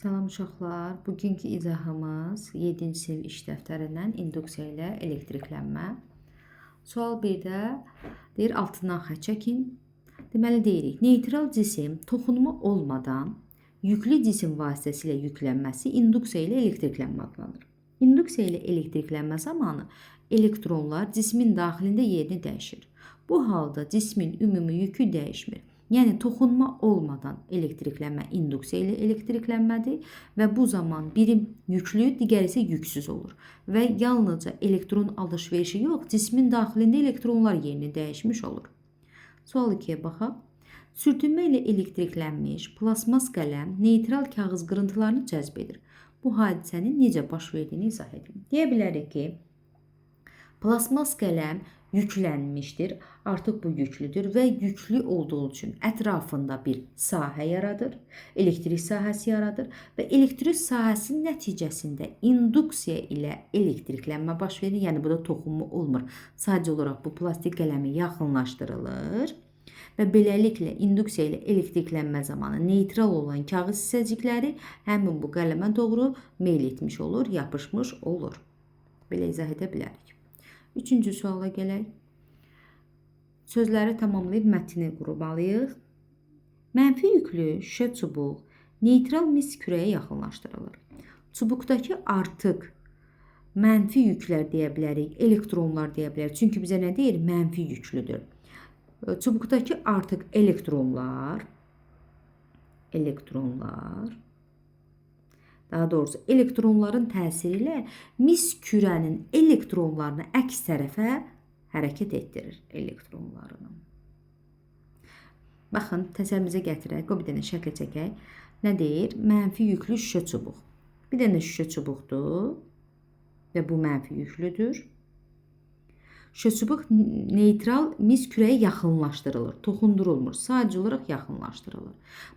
Salam uşaqlar. Bugünkü izahımız 7-ci sinif iş dəftərindən induksiya ilə elektriklənmə. Sual 1-də deyir, altından xətt çəkin. Deməli deyirik, neytral cisim toxunma olmadan yüklü cisim vasitəsilə yüklənməsi induksiya ilə elektriklənmə adlanır. İnduksiya ilə elektriklənmə zamanı elektronlar cismin daxilində yerini dəyişir. Bu halda cismin ümumi yükü dəyişmir. Yəni toxunma olmadan elektriklənmə induksiya ilə elektriklənmədir və bu zaman biri yüklü, digəri isə yüksüz olur və yalnızca elektron alış-verişi yox, cismin daxilində elektronlar yerini dəyişmiş olur. Sual 2-yə baxaq. Sürtünmə ilə elektriklənmiş plasmas qələm neytral kağız qırıntılarını cəzb edir. Bu hadisənin necə baş verdiyini izah edin. Deyə bilərik ki, plasmas qələm yüklənmişdir, artıq bu yüklüdür və yüklü olduğu üçün ətrafında bir sahə yaradır, elektrik sahəsi yaradır və elektrik sahəsinin nəticəsində induksiya ilə elektriklənmə baş verir, yəni bu da toxunma olmur. Sadəcə olaraq bu plastik qələmi yaxınlaşdırılır və beləliklə induksiya ilə elektriklənmə zamanı neytral olan kağız hissəcikləri həmin bu qələmə doğru meyl etmiş olur, yapışmış olur. Belə izah edə bilərik. Üçüncü suala gələk. Sözləri tamamlayıb mətni qurmalıyıq. Mənfi yüklü şüşə çubuq neytral mis kürəyə yaxınlaşdırılır. Çubuqdakı artıq mənfi yüklər deyə bilərik, elektronlar deyə bilərik. Çünki bizə nə deyir? Mənfi yüklüdür. Çubuqdakı artıq elektronlar daha doğrusu elektronların təsiri ilə mis kürənin elektronlarını əks tərəfə hərəkət etdirir elektronlarını. Baxın, təsəvvürümüzə gətirək, o bir dənə şəkil çəkək. Nə deyir? Mənfi yüklü şüşə çubuq. Bir dənə şüşə çubuqdur və bu mənfi yüklüdür. Şüşə çubuq neytral mis kürəyə yaxınlaşdırılır, toxundurulmur, sadəcə olaraq yaxınlaşdırılır.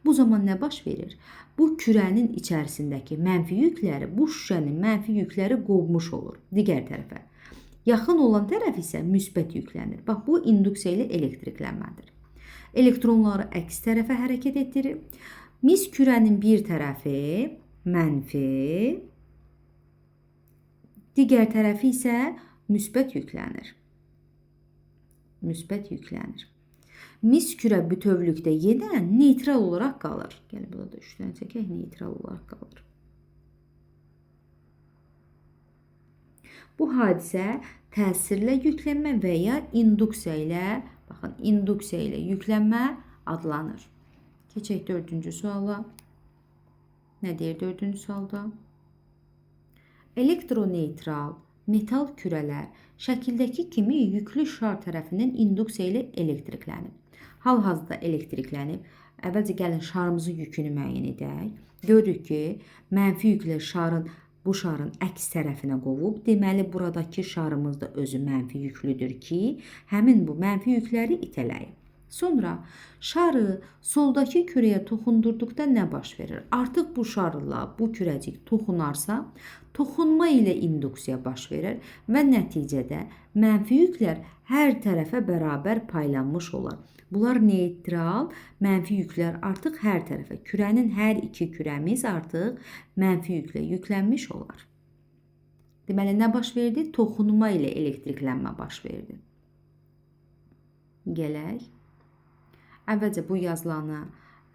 Bu zaman nə baş verir? Bu kürənin içərisindəki mənfi yükləri, bu şüşənin mənfi yükləri qovmuş olur digər tərəfə. Yaxın olan tərəf isə müsbət yüklənir. Bax, bu induksiya ilə elektriklənmədir. Elektronları əks tərəfə hərəkət etdirir. Mis kürənin bir tərəfi mənfi, digər tərəfi isə müsbət yüklənir. Mis kürə bütövlükdə yenə neytral olaraq qalır. Gəlin, burada da 3 dənə çəkək, neytral olaraq qalır. Bu hadisə təsirlə yüklənmə və ya induksiya ilə yüklənmə adlanır. Keçək 4-cü suala. Nə deyir 4-cü sualda? Elektroneytral metal kürələr şəkildəki kimi yüklü şar tərəfindən induksiya ilə elektriklənib. Hal-hazırda elektriklənib. Əvvəlcə gəlin şarımızın yükünü müəyyən edək. Görürük ki, mənfi yüklər bu şarın əks tərəfinə qovub. Deməli, buradakı şarımız da özü mənfi yüklüdür ki, həmin bu mənfi yükləri itələyib. Sonra şarı soldakı kürəyə toxundurduqda nə baş verir? Artıq bu şarla bu kürəcik toxunarsa, toxunma ilə induksiya baş verir və nəticədə mənfi yüklər hər tərəfə bərabər paylanmış olar. Bunlar neytral, mənfi yüklər artıq hər tərəfə, kürənin hər iki kürəmiz artıq mənfi yüklə yüklənmiş olar. Deməli, nə baş verdi? Toxunma ilə elektriklənmə baş verdi. Gələk. Əvvəlcə bu yazılanı,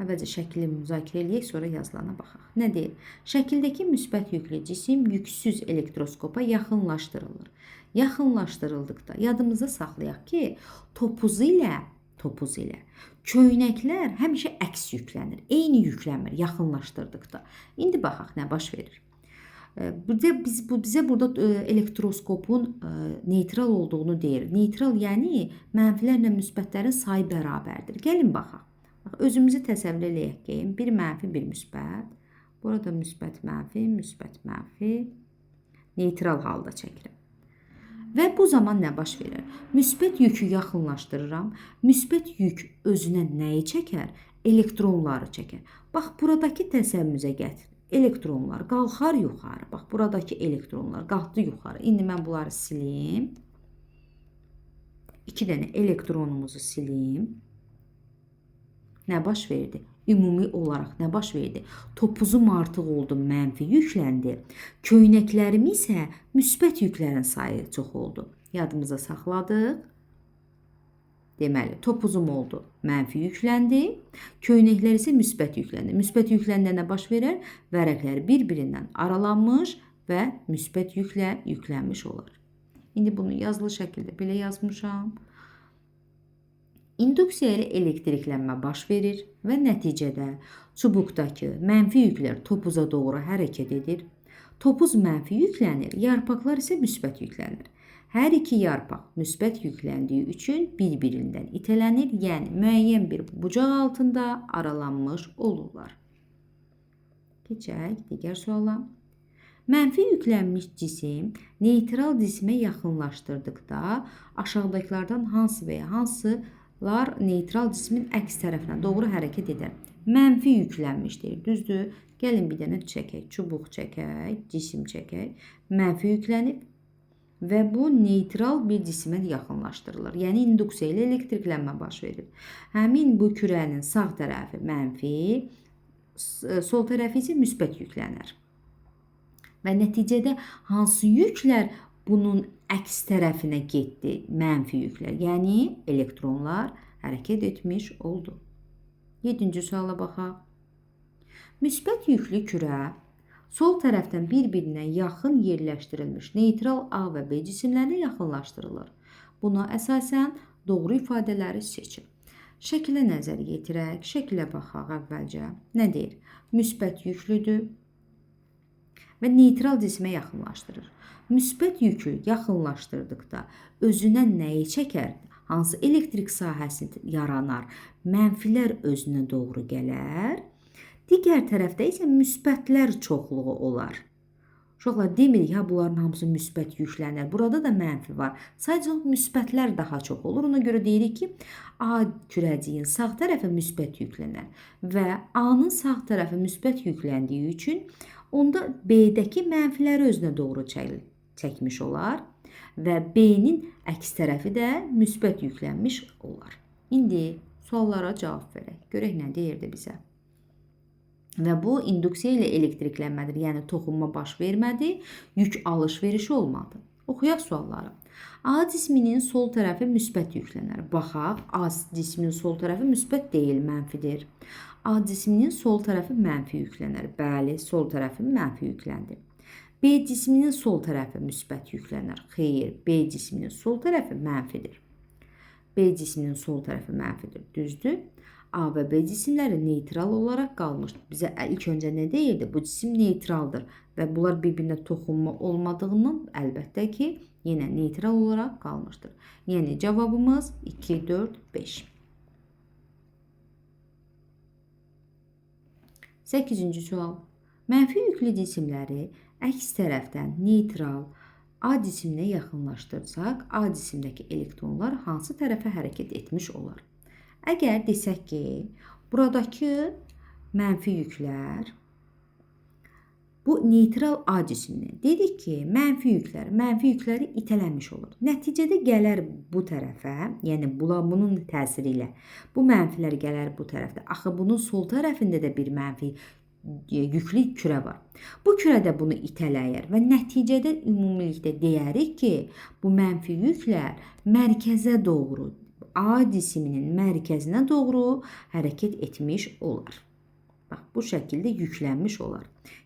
əvvəlcə şəkli müzakirə eləyək, sonra yazılana baxaq. Nə deyir? Şəkildəki müsbət yüklü cisim yüksüz elektroskopa yaxınlaşdırılır. Yaxınlaşdırıldıqda yadımızda saxlayaq ki, topuz ilə köynəklər həmişə əks yüklənir. Eyni yüklənmir yaxınlaşdırdıqda. İndi baxaq nə baş verir. Bizə burada elektroskopun neytral olduğunu deyir. Neytral yəni mənfilərlə müsbətlərin sayı bərabərdir. Gəlin baxaq. Özümüzü təsəvvür eləyək ki, bir mənfi, bir müsbət. Burada müsbət, mənfi, neytral halda çəkirəm. Və bu zaman nə baş verir? Müsbət yükü yaxınlaşdırıram. Müsbət yük özünə nəyi çəkər? Elektronları çəkər. Bax, buradakı təsəvvürümüzə gətir. Elektronlar qalxar yuxarı. Bax, buradakı elektronlar qalxdı yuxarı. İndi mən bunları silim. 2 dənə elektronumuzu silim. Nə baş verdi? ümumi olaraq nə baş verdi? Topuzum artıq oldu, mənfi yükləndi. Köynəklərim isə müsbət yüklərin sayı çox oldu. Yadımıza saxladıq. Deməli, topuzum oldu, mənfi yükləndi. Köynəklər isə müsbət yükləndi. Müsbət yükləndə nə baş verər? Vərəqlər bir-birindən aralanmış və müsbət yüklə yüklənmiş olar. İndi bunu yazılı şəkildə belə yazmışam. İnduksiya ilə elektriklənmə baş verir və nəticədə çubuqdakı mənfi yüklər topuza doğru hərəkət edir. Topuz mənfi yüklənir, yarpaqlar isə müsbət yüklənir. Hər iki yarpaq müsbət yükləndiyi üçün bir-birindən itələnir, yəni müəyyən bir bucaq altında aralanmış olurlar. Keçək digər suala. Mənfi yüklənmiş cisim neytral cisimə yaxınlaşdırdıqda aşağıdakılardan hansı və ya hansılar neytral cismin əks tərəfinə doğru hərəkət edər? Mənfi yüklənmişdir, düzdür? Gəlin bir dənə çəkək, çubuq çəkək, cisim çəkək. Mənfi yüklənib və bu neytral bir cisimə yaxınlaşdırılır. Yəni induksiya ilə elektriklənmə baş verir. Həmin bu kürənin sağ tərəfi mənfi, sol tərəfi isə müsbət yüklənir. Və nəticədə hansı yüklər bunun əks tərəfinə getdi? Mənfi yüklər, yəni elektronlar hərəkət etmiş oldu. 7-ci suala baxaq. Müsbət yüklü kürə sol tərəfdən bir-birinə yaxın yerləşdirilmiş neytral A və B cisimlərinə yaxınlaşdırılır. Buna əsasən doğru ifadələri seçin. Şəklə nəzər yetirək, şəklə baxaq əvvəlcə. Nə deyir? Müsbət yüklüdür və neytral cisimə yaxınlaşdırır. Müsbət yükü yaxınlaşdırdıqda özünə nəyi çəkər? Hansı elektrik sahəsi yaranar? Mənfilər özünə doğru gələr. Digər tərəfdə isə müsbətlər çoxluğu olar. Uşaqlar demirik, ha bunların hamısı müsbət yüklənir. Burada da mənfi var. Sadəcə müsbətlər daha çox olur. Ona görə deyirik ki, A kürəciyin sağ tərəfi müsbət yüklənər və A-nın sağ tərəfi müsbət yükləndiyi üçün onda B-dəki mənfiləri özünə doğru çəkmiş olar və B-nin əks tərəfi də müsbət yüklənmiş olar. İndi suallara cavab verək. Görək nə deyirdi bizə. Və bu induksiya ilə elektriklənmədir, yəni toxunma baş vermədi, yük alış-verişi olmadı. Oxuyaq sualları. A cisminin sol tərəfi müsbət yüklənər. Baxaq, A cisminin sol tərəfi müsbət deyil, mənfidir. A cisminin sol tərəfi mənfi yüklənər. Bəli, sol tərəfi mənfi yükləndi. B cisminin sol tərəfi müsbət yüklənər. Xeyr, B cisminin sol tərəfi mənfidir. B cisminin sol tərəfi mənfidir. Düzdür? A və B cisimləri neytral olaraq qalmışdır. Bizə ilk öncə nə deyirdi? Bu cisim neytraldır və bunlar bir-birinə toxunma olmadığından əlbəttə ki, yenə neytral olaraq qalmışdır. Yəni cavabımız 2, 4, 5. 8-ci sual. Mənfi yüklü cisimləri əks tərəfdən neytral A cisiminə yaxınlaşdırsaq, A cisimdəki elektronlar hansı tərəfə hərəkət etmiş olar? Əgər desək ki, buradakı mənfi yüklər bu neytral A cisimini dedik ki, mənfi yükləri itələnmiş olur. Nəticədə gələr bu tərəfə, yəni bunun təsiri ilə bu mənfilər gələr bu tərəfdə. Axı bunun sol tərəfində də bir mənfi yüklü kürə var. Bu kürə də bunu itələyər və nəticədə ümumilikdə deyərik ki, bu mənfi yüklər mərkəzə doğru, A cisiminin mərkəzinə doğru hərəkət etmiş olar. Bax, bu şəkildə yüklənmiş olar.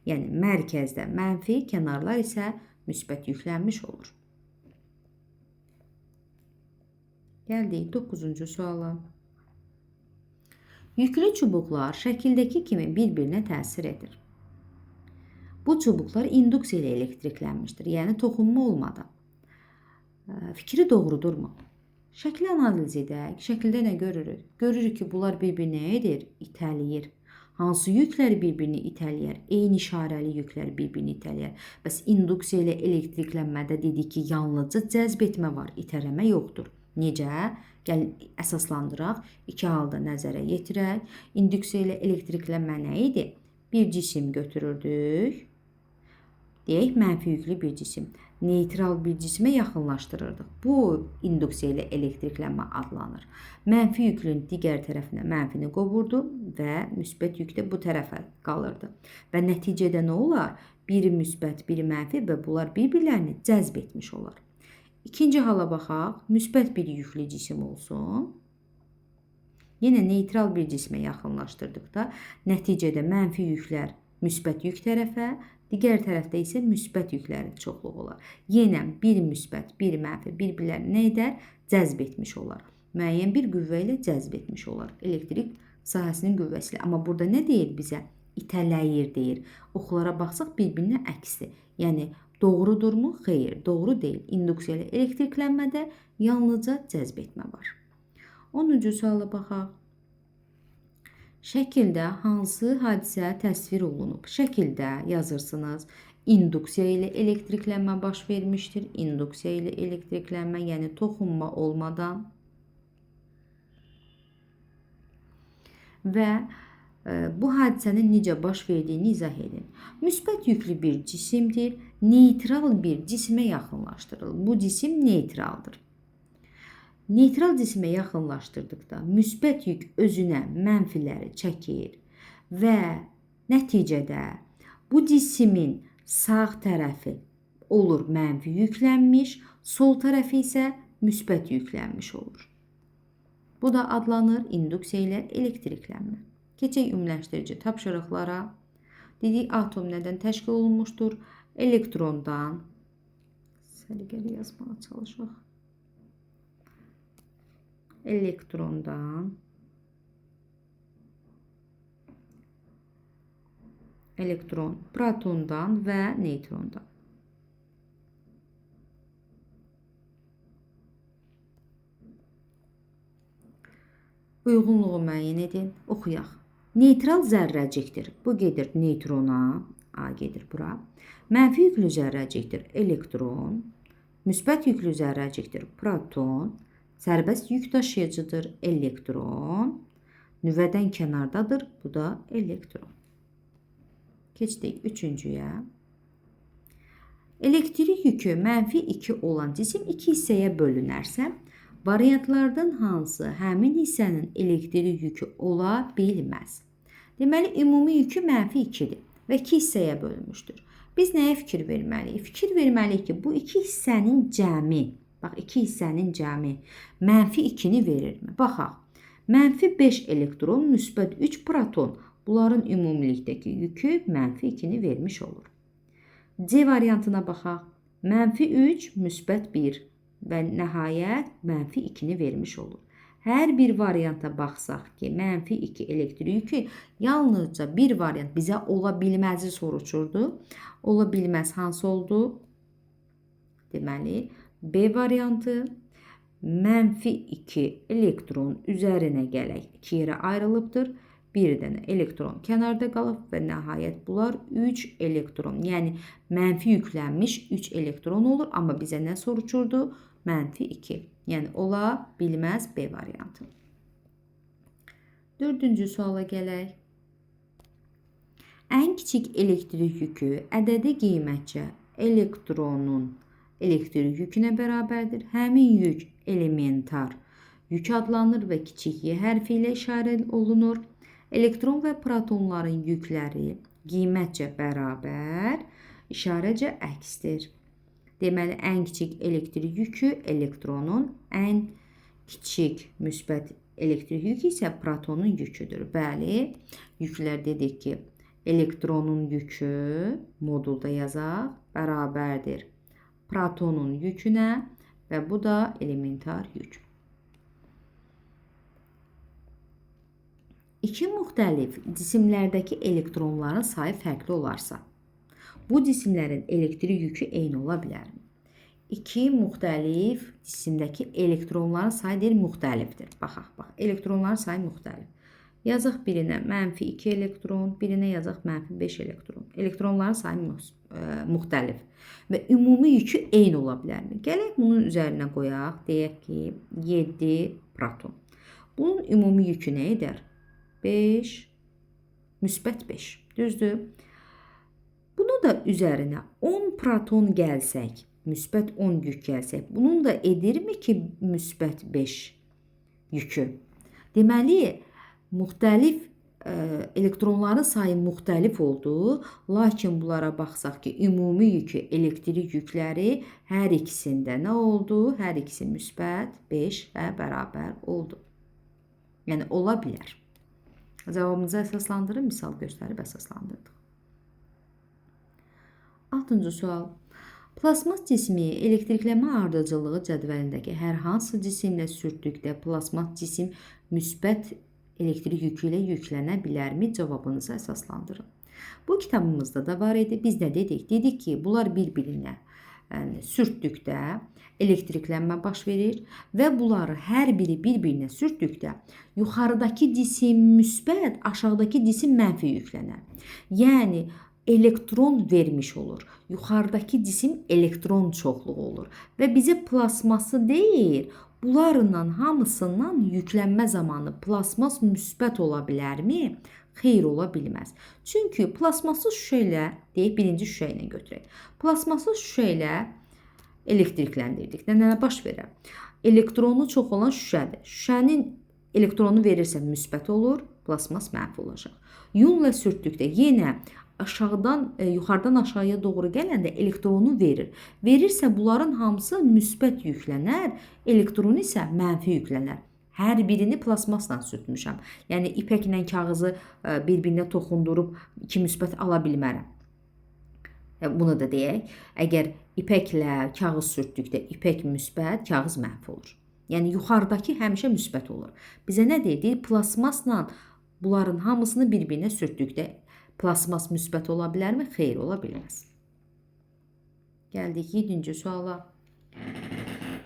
Yəni, mərkəzdə mənfi, kənarlar isə müsbət yüklənmiş olur. Gəldik 9-cu suala. Yüklü çubuqlar şəkildəki kimi bir-birinə təsir edir. Bu çubuqlar induksiya ilə elektriklənmişdir, yəni toxunma olmadan. Fikri doğrudurmu? Şəkli analiz edək. Şəkildə nə görürük? Görürük ki, bunlar bir-birini nə edir? İtələyir. Hansı yüklər bir-birini itələyər? Eyni işarəli yüklər bir-birini itələyər. Bəs induksiya ilə elektriklənmədə dedik ki, yalnızca cəzb etmə var, itələmə yoxdur. Necə? Gəl əsaslandıraq. İki halda nəzərə yetirək. İnduksiya ilə elektriklənmə nə idi? Bir cisim götürürdük. Deyək, mənfi yüklü bir cisim. neytral bir cismə yaxınlaşdırırdıq. Bu induksiya ilə elektriklənmə adlanır. Mənfi yüklün digər tərəfinə mənfini qovurdu və müsbət yük də bu tərəfə qalırdı. Və nəticədə nə olar? Biri müsbət, biri mənfi və bunlar bir-birlərini cəzb etmiş olar. İkinci hala baxaq. Müsbət bir yüklü cisim olsun. Yenə neytral bir cismə yaxınlaşdırdıqda nəticədə mənfi yüklər müsbət yük tərəfə, digər tərəfdə isə müsbət yüklərin çoxluğu olar. Yenə bir müsbət, bir mənfi bir-birlərini nə edər? Cəzb etmiş olar. Müəyyən bir qüvvə ilə cəzb etmiş olar. Elektrik sahəsinin qüvvəsi ilə. Amma burada nə deyir bizə? İtələyir deyir. Oxlara baxsaq bir-birinə əksdir. Yəni doğrudurmu? Xeyr, doğru deyil. İnduksiya ilə elektriklənmədə yalnızca cəzb etmə var. 10-cu suala baxaq. Şəkildə hansı hadisə təsvir olunub? Şəkildə yazırsınız. İnduksiya ilə elektriklənmə baş vermişdir. İnduksiya ilə elektriklənmə, yəni toxunma olmadan və bu hadisənin necə baş verdiyini izah edin. Müsbət yüklü bir cisimdir. Neytral bir cismə yaxınlaşdırılır. Bu cisim neytraldır. Neytral cismə yaxınlaşdırdıqda müsbət yük özünə mənfiləri çəkir və nəticədə bu cismin sağ tərəfi olur mənfi yüklənmiş, sol tərəfi isə müsbət yüklənmiş olur. Bu da adlanır induksiya ilə elektriklənmə. Keçək ümumiləşdirici tapşırıqlara. Dedik, atom nədən təşkil olunmuşdur? Elektrondan. Səliqəli yazmağa çalışaq. Elektron, protondan və neytrondan. Uyğunluğu müəyyən edin, oxuyaq. Neytral zərrəcikdir. Bu gedir neytrona, A gedir bura. Mənfi yüklü zərrəcikdir, elektron. Müsbət yüklü zərrəcikdir, proton. Sərbəst yük daşıyıcıdır, elektron. Nüvədən kənardadır, bu da elektron. Keçdik üçüncüyə. Elektrik yükü mənfi 2 olan cisim 2 hissəyə bölünərsə, variantlardan hansı həmin hissənin elektrik yükü ola bilməz? Deməli, ümumi yükü mənfi 2-dir və 2 hissəyə bölünmüşdür. Biz nəyə fikir verməliyik? Fikir verməliyik ki, bu 2 hissənin cəmi, bax, 2 hissənin cəmi mənfi 2-ni verirmi? Baxaq, mənfi 5 elektron, müsbət 3 proton. Bunların ümumilikdəki yükü mənfi 2-ni vermiş olur. C variantına baxaq, mənfi 3, müsbət 1 və nəhayət mənfi 2-ni vermiş olur. Hər bir varianta baxsaq ki, mənfi 2 elektrik yükü yalnızca bir variant bizə ola bilməzi soruçurdu. Ola bilməz hansı oldu? Deməli, B variantı mənfi 2 elektron üzərinə gələk 2 yerə ayrılıbdır. Bir dənə elektron kənarda qalıb və nəhayət bunlar 3 elektron, yəni mənfi yüklənmiş 3 elektron olur. Amma bizə nə soruçurdu? Mənfi 2. Yəni ola bilməz B variantı. 4-cü suala gələk. Ən kiçik elektrik yükü ədədi qiymətcə elektronun elektrik yükünə bərabərdir. Həmin yük elementar yük adlanır və kiçik Y hərfi ilə işarə olunur. Elektron və protonların yükləri qiymətcə bərabər, işarəcə əksdir. Deməli, ən kiçik elektrik yükü elektronun, ən kiçik müsbət elektrik yükü isə protonun yüküdür. Bəli, yüklər dedik ki, elektronun yükü modulda yazaq, bərabərdir protonun yükünə və bu da elementar yük. İki müxtəlif cisimlərdəki elektronların sayı fərqli olarsa, bu cisimlərin elektrik yükü eyni ola bilərmi? İki müxtəlif cisimdəki elektronların sayı deyil, müxtəlifdir. Baxaq, elektronların sayı müxtəlif. Yazaq birinə mənfi 2 elektron, birinə yazaq mənfi 5 elektron. Elektronların sayı müxtəlif və ümumi yükü eyni ola bilərmi? Gələk bunun üzərinə qoyaq, deyək ki, 7 proton. Bunun ümumi yükü nə edər? 5, müsbət 5, düzdür? Bunu da üzərinə 10 proton gəlsək, müsbət 10 yük gəlsək, bunun da edirmi ki, müsbət 5 yükü? Deməli, müxtəlif elektronların sayı müxtəlif oldu, lakin bunlara baxsaq ki, ümumi yükü, elektrik yükləri hər ikisində nə oldu? Hər ikisi müsbət 5-ə bərabər oldu. Yəni, ola bilər. Cavabımızı əsaslandırın, misal göstərib əsaslandırdıq. 6-cı sual. Plasmas cismi elektrikləmə ardıcıllığı cədvəlindəki hər hansı cisimlə sürtdükdə plasmas cisim müsbət elektrik yükü ilə yüklənə bilərmi? Cavabınızı əsaslandırın. Bu kitabımızda da var idi. Biz nə dedik? Dedik ki, bunlar bir-birinə sürtdükdə elektriklənmə baş verir və bunları hər biri bir-birinə sürtdükdə yuxarıdakı cisim müsbət, aşağıdakı cisim mənfi yüklənər. Yəni, elektron vermiş olur. Yuxarıdakı cisim elektron çoxluğu olur. Və bizə plasması deyir, bunlarla hamısından yüklənmə zamanı plasmas müsbət ola bilərmi? Xeyr, ola bilməz. Çünki plasmasız şüşə ilə, deyək, birinci şüşə ilə götürək. Plasmasız şüşə ilə elektrikləndirdik. Nə baş verər? Elektronu çox olan şüşədir. Şüşənin elektronu verirsə müsbət olur, plasmas mənfi olacaq. Yunla sürtdükdə yenə yuxarıdan aşağıya doğru gələndə elektronu verir. Verirsə bunların hamısı müsbət yüklənər, elektron isə mənfi yüklənər. Hər birini plasmasla sürtmüşəm. Yəni, ipəklə kağızı bir-birinə toxundurub 2 müsbət ala bilmərəm. Bunu da deyək, əgər ipəklə kağız sürtdükdə ipək müsbət, kağız mənfi olur. Yəni, yuxarıdakı həmişə müsbət olur. Bizə nə deyir? Plasmasla bunların hamısını bir-birinə sürtdükdə plasmas müsbət ola bilərmi? Xeyr, ola bilməz. Gəldik 7-ci suala.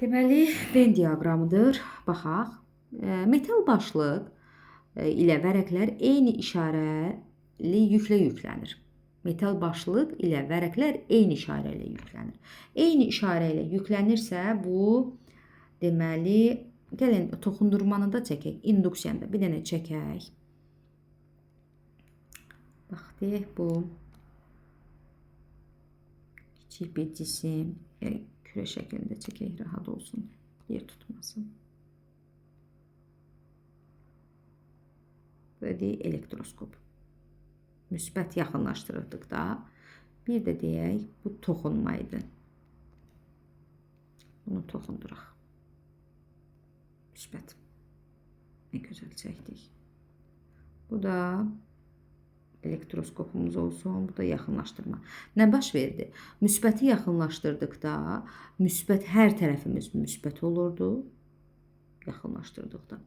Deməli, Venn diaqramıdır. Baxaq. Metal başlıq ilə vərəqlər eyni işarəli yüklə yüklənir. Metal başlıq ilə vərəqlər eyni işarə ilə yüklənir. Eyni işarə ilə yüklənirsə, bu deməli, gəlin toxundurmanı da çəkək. İnduksiyanda bir dənə çəkək. Bax, deyək bu kiçik bir cisim, kürə şəklində çəkək, rahat olsun, yer tutmasın. Və deyək elektroskop. Müsbət yaxınlaşdırırdıq da. Bir də deyək, bu toxunma idi. Bunu toxunduraq. Müsbət. Nə gözəl çəkdik. Bu da elektroskopumuz olsun, bu da yaxınlaşdırma. Nə baş verdi? Müsbəti yaxınlaşdırdıqda, müsbət hər tərəfimiz müsbət olurdu. Yaxınlaşdırdıqda.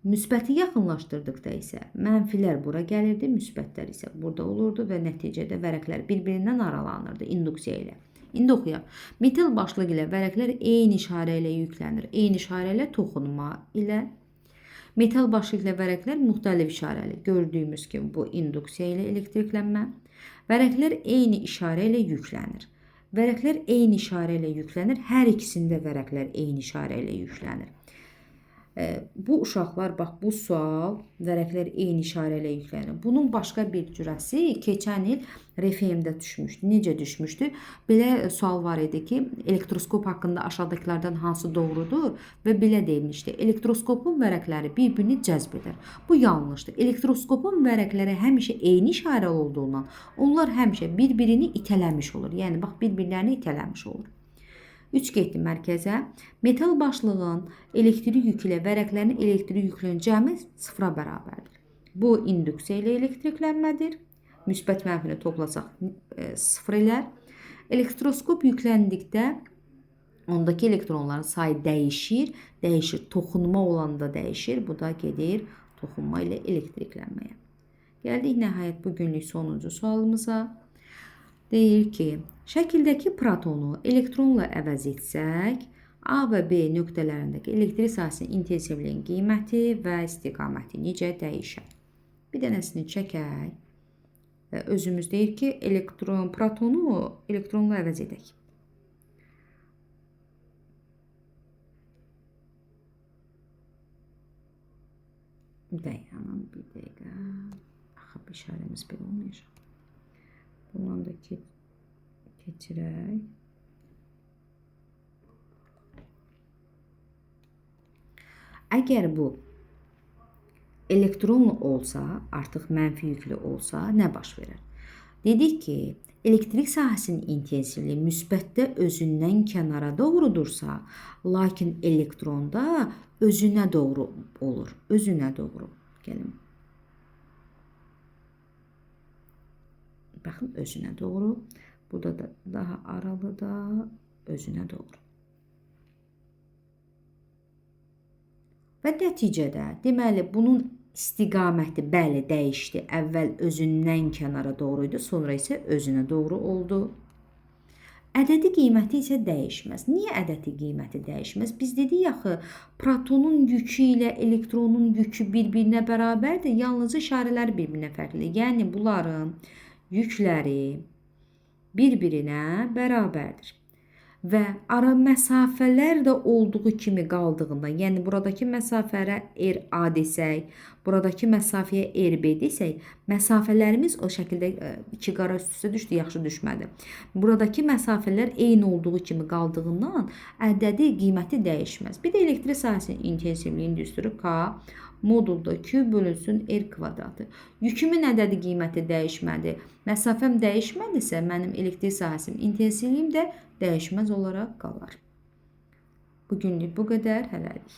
Müsbəti yaxınlaşdırdıqda isə mənfilər bura gəlirdi, müsbətlər isə burada olurdu və nəticədə vərəqlər bir-birindən aralanırdı induksiya ilə. İndi oxuyaq. Metal başlıq ilə vərəqlər eyni işarə ilə yüklənir. Eyni işarə ilə toxunma ilə. Metal başlıq ilə vərəqlər müxtəlif işarəli. Gördüyümüz kimi bu induksiya ilə elektriklənmə. Vərəqlər eyni işarə ilə yüklənir. Vərəqlər eyni işarə ilə yüklənir. Hər ikisində vərəqlər eyni işarə ilə yüklənir. Bu uşaqlar, bax, bu sual vərəqlər eyni işarə ilə yüklənir. Bunun başqa bir cürəsi keçən il RFM-də düşmüşdü. Necə düşmüşdü? Belə sual var idi ki, elektroskop haqqında aşağıdakilərdən hansı doğrudur və belə deyilmişdi. Elektroskopun vərəqləri bir-birini cəzb edir. Bu yanlışdır. Elektroskopun vərəqləri həmişə eyni işarə olduğundan onlar həmişə bir-birini itələmiş olur. Yəni, bax, bir-birlərini itələmiş olur. 3 getdi mərkəzə. Metal başlığın elektrik yükü ilə vərəqlərin elektrik yükünün cəmi 0-a bərabərdir. Bu induksiya ilə elektriklənmədir. Müsbət mənfini toplasaq 0 elər. Elektroskop yükləndikdə ondakı elektronların sayı dəyişir. Toxunma olanda dəyişir. Bu da gedir toxunma ilə elektriklənməyə. Gəldik nəhayət bugünlük sonuncu sualımıza. Deyir ki, şəkildəki protonu elektronla əvəz etsək, A və B nöqtələrindəki elektrik sahəsinin intensivliyin qiyməti və istiqaməti necə dəyişər? Bir dənəsini çəkək. Özümüz deyir ki, protonu elektronla əvəz edək. Dayanın bir dəqiqə. Axı, işarəmiz belə olmayacaq. Bundan da keçirək. Əgər bu elektronlu olsa, artıq mənfi yüklü olsa nə baş verir? Dedik ki, elektrik sahəsinin intensivliyi müsbətdə özündən kənara doğrudursa, lakin elektronda özünə doğru olur. Özünə doğru. Gəlin. Baxın, özünə doğru. Burada da daha aralıda özünə doğru. Və nəticədə, deməli, bunun istiqaməti bəli dəyişdi. Əvvəl özündən kənara doğru idi, sonra isə özünə doğru oldu. Ədədi qiyməti isə dəyişməz. Niyə ədədi qiyməti dəyişməz? Biz dedik axı, protonun yükü ilə elektronun yükü bir-birinə bərabərdir, yalnız işarələr bir-birinə fərqlidir. Yəni, bunların yükləri bir-birinə bərabərdir. Və ara məsafələr də olduğu kimi qaldığında, yəni buradakı məsafəyə RA desək, buradakı məsafəyə RB desək, məsafələrimiz o şəkildə iki qara üst-üstə düşdü, yaxşı düşmədi. Buradakı məsafələr eyni olduğu kimi qaldığından ədədi qiyməti dəyişməz. Bir də elektrik sahəsinin intensivliyinin düsturu K modulda Q bölünsün R kvadratı. Yükümün ədədi qiyməti dəyişmədi. Məsafəm dəyişmədisə, mənim elektrik sahəsinin intensivliyim də dəyişməz olaraq qalar. Bugünlük bu qədər, hələlik.